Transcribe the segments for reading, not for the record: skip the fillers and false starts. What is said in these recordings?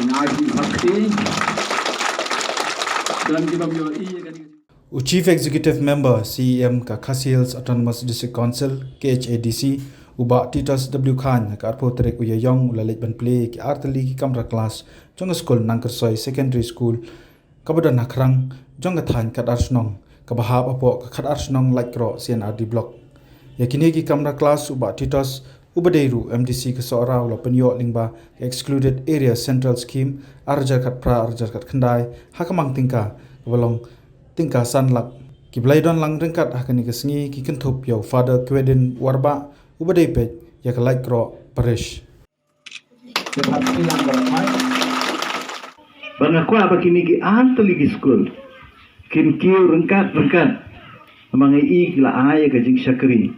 Nagi Bhakti dan Kibamyo Chief Executive Member CEM ka Khasi Hills Autonomous District Council KHADC uba Titus W Khan ka arpo trek uyayong ulalit ban play ki artali ki kamra class jong school Nangkersoi Secondary School kabadan nakrang jong gathan kat arsnong kabahap apo ka khat arsnong laikro CNRD block yakini ki kamra class uba Titus Ubadeiru MDC ke seorang ula penyo lingba excluded area central scheme arjar kat pra arjar kat kendai hakamang tingka walong tingka sanlak ki blaidon lang ringkat hakani kesengi ki kentup yau father kwedin warba Ubadei pet ya ke laikro parish Bangakwa apa kini ki antali ki school kin kiu ringkat amangai i kila aya ka jing syakri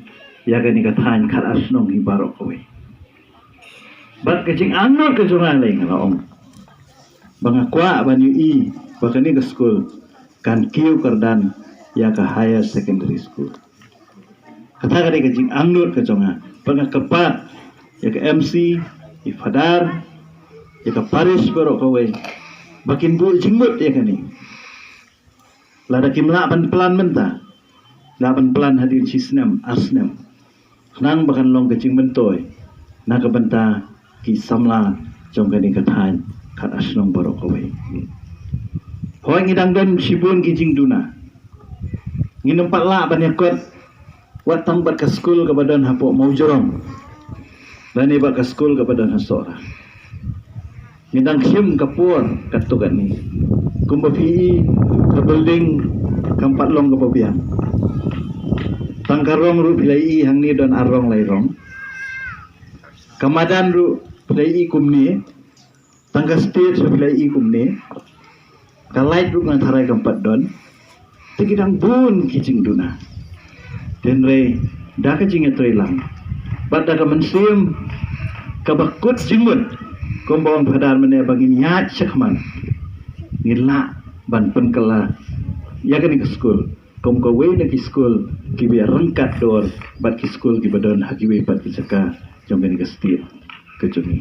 ya kani kathan khat asnong hi barok kowe bat kajing anor ke jongan lain kalau om bangakwa banyu i bakani ke school kan kiu kardan ya ka higher secondary school kata kani kajing anor ke jongan bangakapat ya ka MC i fadar ya ka parish barok kowe bakin bu jingmut ya kani lada kimla pan plan menta lapan plan hadir cisnem asnem nang bakan long kecing bentoy na kabanta ki samla jong kani kathan kat asnong barok kowe hoy ngidang don sibun ki jing duna nginempat la banyakot wat tambat ke school ke badan hapok mau jorong dan iba ke school ke badan hasora ngidang sim kapur katukan ni kumba PE ke building kampat long ke pabian tangkarong ru pilai hang ni dan arong lairong kamadan ru pilai kumni tangka stage ru pilai kumni kalait ru ngan tharai kampat don tikidang bun kicing duna den re da ka jing etrelang pada ka mensim ka bakut jingmut kombong padar mene bagi nyat syakman ngila ban penkala ya kan ke school kom ko we na ki school ki be rangkat dor bat ki school ki badon hakiwe pat ki saka jong kan ke stir ke jumi